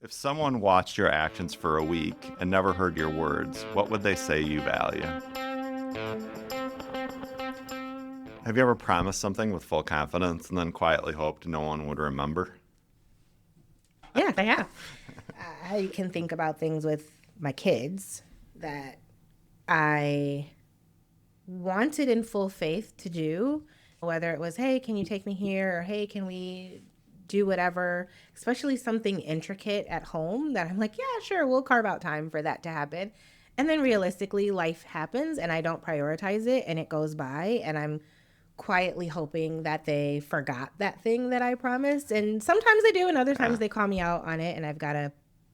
If someone watched your actions for a week and never heard your words, what would they say you value? Have you ever promised something with full confidence and then quietly hoped no one would remember? Yeah, I have. I can think about things with my kids that I wanted in full faith to do, whether it was, hey, can you take me here? Or hey, can we do whatever? Especially something intricate at home that I'm like, yeah, sure, we'll carve out time for that to happen. And then realistically, life happens and I don't prioritize it and it goes by and I'm quietly hoping that they forgot that thing that I promised. And sometimes they do, and other times Yeah. they call me out on it and I've got to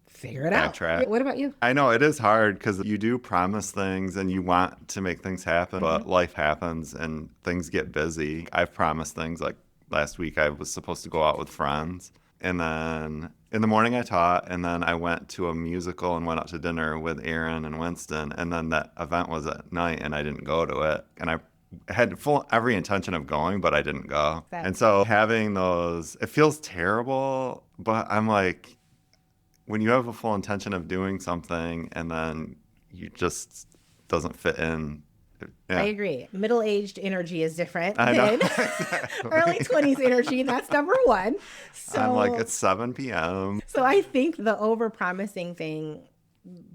figure it out. Backtrack. What about you? I know it is hard because you do promise things and you want to make things happen, but life happens and things get busy. I've promised things like last week I was supposed to go out with friends. And then in the morning I taught, and then I went to a musical and went out to dinner with Aaron and Winston. And then that event was at night and I didn't go to it. And I had full every intention of going, but I didn't go. And so having those, it feels terrible, but I'm like, when you have a full intention of doing something and then you just doesn't fit in. I agree. Middle-aged energy is different I know. than early 20s energy. That's number one. So I'm like, it's 7 p.m. So I think the over-promising thing,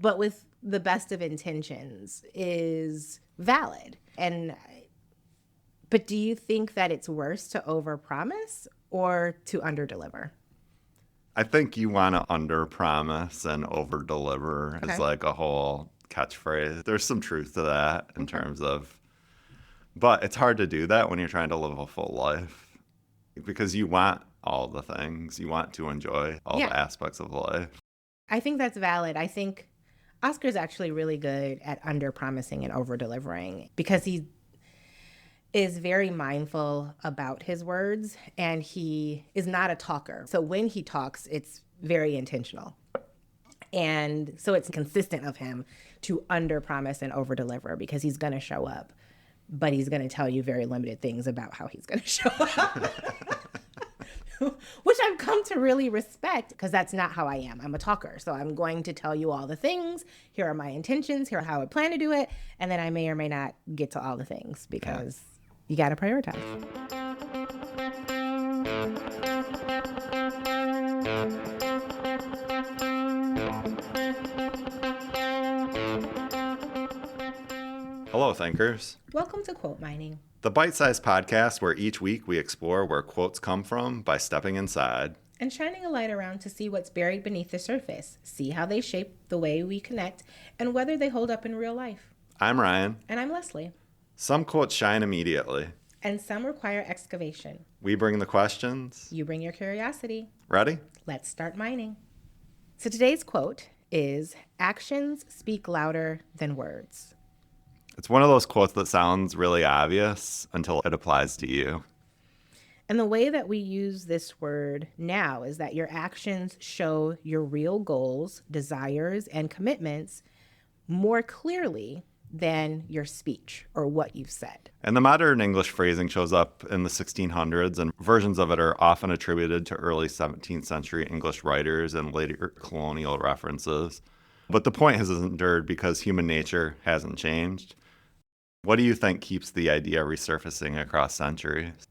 but with the best of intentions, is valid. But do you think that it's worse to overpromise or to underdeliver? I think you want to under promise and over deliver is like a whole catchphrase. There's some truth to that in terms of, but it's hard to do that when you're trying to live a full life because you want all the things. You want to enjoy all the aspects of life. I think that's valid. I think Oscar's actually really good at under promising and over delivering because he is very mindful about his words and he is not a talker. So when he talks, it's very intentional. And so it's consistent of him to under promise and over deliver because he's going to show up, but he's going to tell you very limited things about how he's going to show up. Which I've come to really respect because that's not how I am. I'm a talker. So I'm going to tell you all the things. Here are my intentions. Here are how I plan to do it. And then I may or may not get to all the things because you got to prioritize. Hello, thinkers. Welcome to Quote Mining. The bite-sized podcast where each week we explore where quotes come from by stepping inside and shining a light around to see what's buried beneath the surface, see how they shape the way we connect, and whether they hold up in real life. I'm Ryan. And I'm Leslie. Some quotes shine immediately. And some require excavation. We bring the questions. You bring your curiosity. Ready? Let's start mining. So today's quote is, "Actions speak louder than words." It's one of those quotes that sounds really obvious until it applies to you. And the way that we use this word now is that your actions show your real goals, desires, and commitments more clearly than your speech or what you've said. And the modern English phrasing shows up in the 1600s, and versions of it are often attributed to early 17th century English writers and later colonial references. But the point has endured because human nature hasn't changed. What do you think keeps the idea resurfacing across centuries?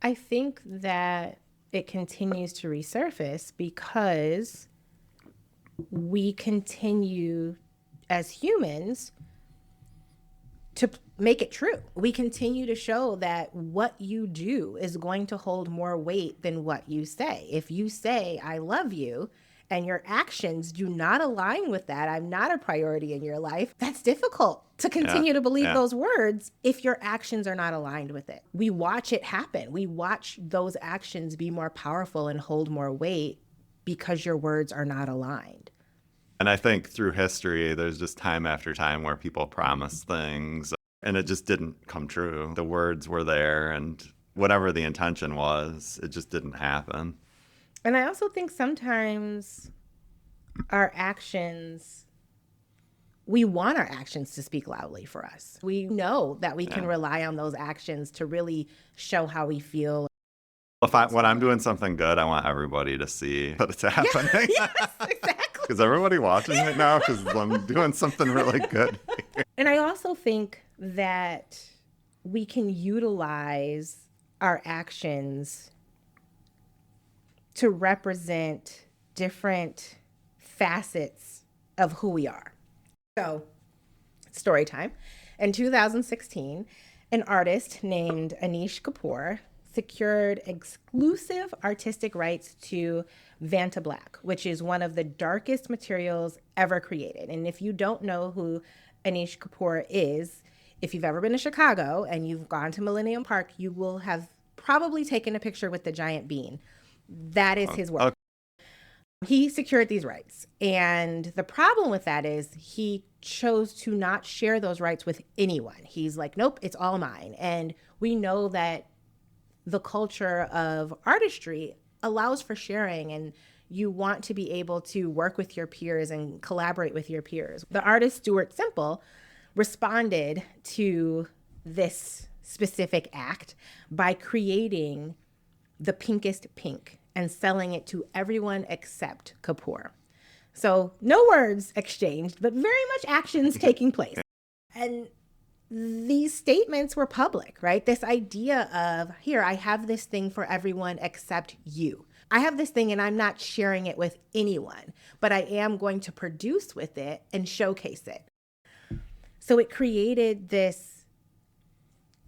I think that it continues to resurface because we continue as humans to make it true. We continue to show that what you do is going to hold more weight than what you say. If you say, "I love you," and your actions do not align with that, I'm not a priority in your life, that's difficult to continue to believe those words if your actions are not aligned with it. We watch it happen. We watch those actions be more powerful and hold more weight because your words are not aligned. And I think through history, there's just time after time where people promise things and it just didn't come true. The words were there and whatever the intention was, it just didn't happen. And I also think sometimes our actions, we want our actions to speak loudly for us. We know that we can rely on those actions to really show how we feel When I'm doing something good, I want everybody to see that it's happening. Yes, exactly. Is everybody watching right now? Because I'm doing something really good. And I also think that we can utilize our actions to represent different facets of who we are. So, story time. In 2016, an artist named Anish Kapoor secured exclusive artistic rights to Vanta Black, which is one of the darkest materials ever created. And if you don't know who Anish Kapoor is, if you've ever been to Chicago and you've gone to Millennium Park, you will have probably taken a picture with the giant bean. That is his work. Okay. He secured these rights. And the problem with that is he chose to not share those rights with anyone. He's like, nope, it's all mine. And we know that the culture of artistry allows for sharing, and you want to be able to work with your peers and collaborate with your peers. The artist Stuart Simple responded to this specific act by creating the pinkest pink and selling it to everyone except Kapoor. So no words exchanged, but very much actions taking place. And these statements were public, right? This idea of, here, I have this thing for everyone except you. I have this thing and I'm not sharing it with anyone, but I am going to produce with it and showcase it. So it created this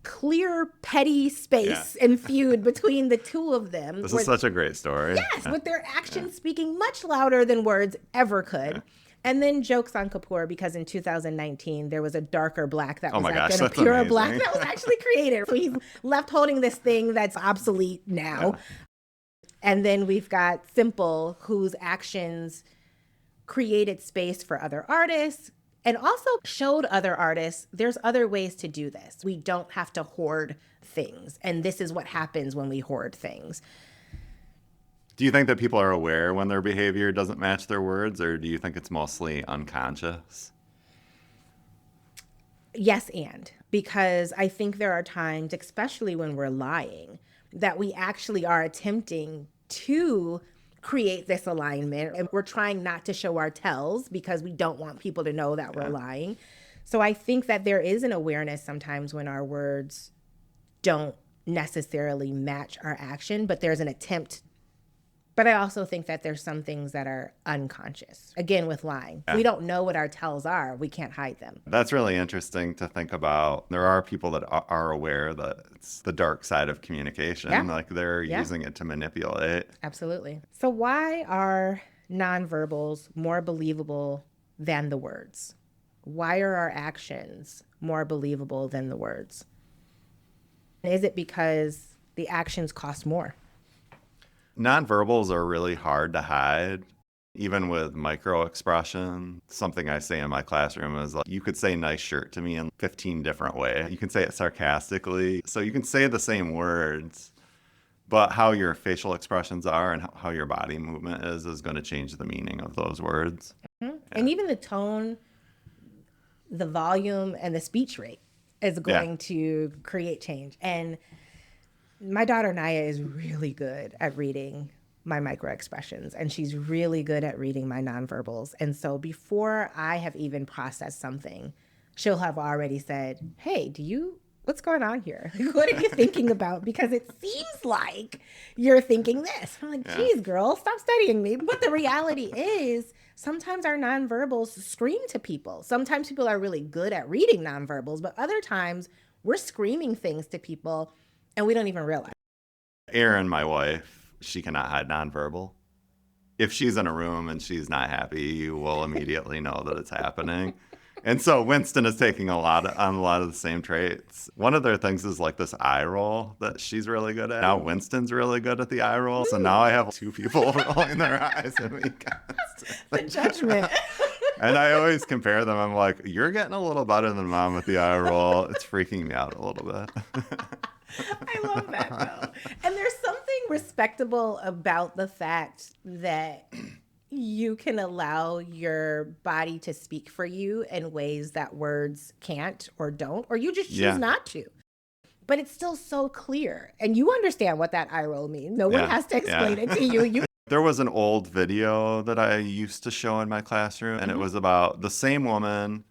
clear, petty space and feud between the two of them. This is such a great story. Yes, with their actions speaking much louder than words ever could. Yeah. And then jokes on Kapoor, because in 2019, there was a darker black that was and a purer black that was actually created. So he's left holding this thing that's obsolete now. Yeah. And then we've got Simple, whose actions created space for other artists and also showed other artists there's other ways to do this. We don't have to hoard things. And this is what happens when we hoard things. Do you think that people are aware when their behavior doesn't match their words, or do you think it's mostly unconscious? Yes, and because I think there are times, especially when we're lying, that we actually are attempting to create this alignment, and we're trying not to show our tells because we don't want people to know that we're lying. So I think that there is an awareness sometimes when our words don't necessarily match our action, but there's an attempt. But I also think that there's some things that are unconscious. Again, with lying. We don't know what our tells are. We can't hide them. That's really interesting to think about. There are people that are aware that it's the dark side of communication. Yeah. Like they're using it to manipulate. Absolutely. So why are nonverbals more believable than the words? Why are our actions more believable than the words? Is it because the actions cost more? Nonverbals are really hard to hide, even with micro expression. Something I say in my classroom is like, you could say nice shirt to me in 15 different ways. You can say it sarcastically. So you can say the same words, but how your facial expressions are and how your body movement is going to change the meaning of those words. Mm-hmm. Yeah. And even the tone, the volume, and the speech rate is going to create change. And my daughter Naya is really good at reading my micro expressions, and she's really good at reading my nonverbals. And so before I have even processed something, she'll have already said, hey, what's going on here? What are you thinking about? Because it seems like you're thinking this. I'm like, geez, girl, stop studying me. But the reality is sometimes our nonverbals scream to people. Sometimes people are really good at reading nonverbals, but other times we're screaming things to people and we don't even realize. Erin, my wife, she cannot hide nonverbal. If she's in a room and she's not happy, you will immediately know that it's happening. And so Winston is taking on a lot of the same traits. One of their things is like this eye roll that she's really good at. Now Winston's really good at the eye roll. So now I have two people rolling their eyes at me constantly. The judgment. And I always compare them. I'm like, you're getting a little better than mom with the eye roll. It's freaking me out a little bit. I love that, though. And there's something respectable about the fact that you can allow your body to speak for you in ways that words can't or don't, or you just choose not to. but it's still so clear. And you understand what that eye roll means. No one Yeah, has to explain yeah. it to you. There was an old video that I used to show in my classroom, and it was about the same woman.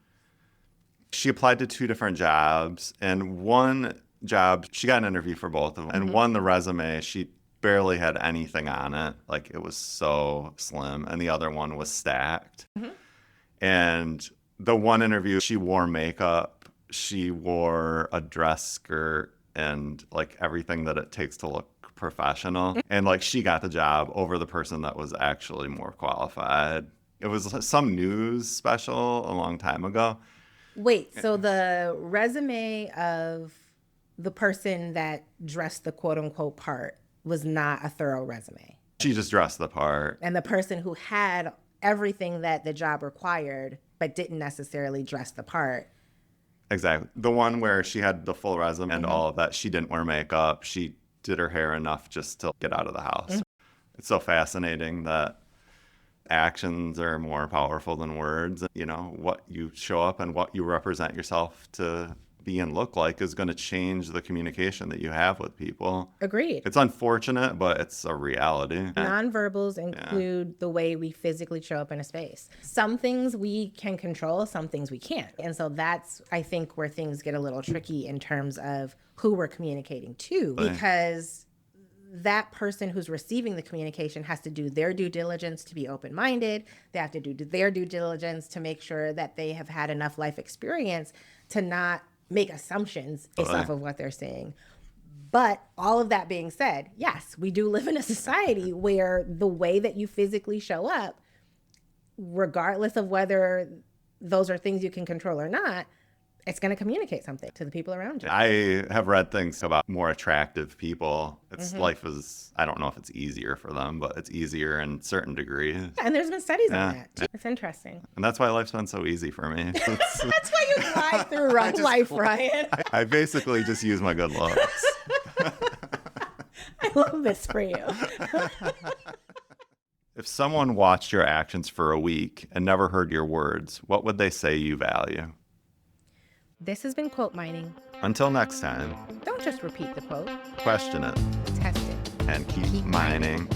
She applied to 2 different jobs, and one job, she got an interview for both of them. And one, the resume, she barely had anything on it. Like, it was so slim. And the other one was stacked. And the one interview, she wore makeup, she wore a dress skirt, and like everything that it takes to look professional. And like, she got the job over the person that was actually more qualified. It was some news special a long time ago. Wait, so the resume of the person that dressed the quote unquote part was not a thorough resume. She just dressed the part. And the person who had everything that the job required but didn't necessarily dress the part. Exactly. The one where she had the full resume and all of that, she didn't wear makeup. She did her hair enough just to get out of the house. It's so fascinating that actions are more powerful than words. You know, what you show up and what you represent yourself to be and look like is going to change the communication that you have with people. Agreed. It's unfortunate, but it's a reality. Nonverbals include the way we physically show up in a space. Some things we can control, some things we can't. And so that's, I think, where things get a little tricky in terms of who we're communicating to, because that person who's receiving the communication has to do their due diligence to be open-minded. They have to do their due diligence to make sure that they have had enough life experience to not make assumptions based off of what they're saying. But all of that being said, yes, we do live in a society where the way that you physically show up, regardless of whether those are things you can control or not, it's going to communicate something to the people around you. I have read things about more attractive people. It's life is, I don't know if it's easier for them, but it's easier in certain degrees. And there's been studies on that. It's interesting. And that's why life's been so easy for me. That's why you glide through life, Ryan. I basically just use my good looks. I love this for you. If someone watched your actions for a week and never heard your words, what would they say you value? This has been Quote Mining. Until next time, Don't just repeat the quote, question it test it. and keep mining.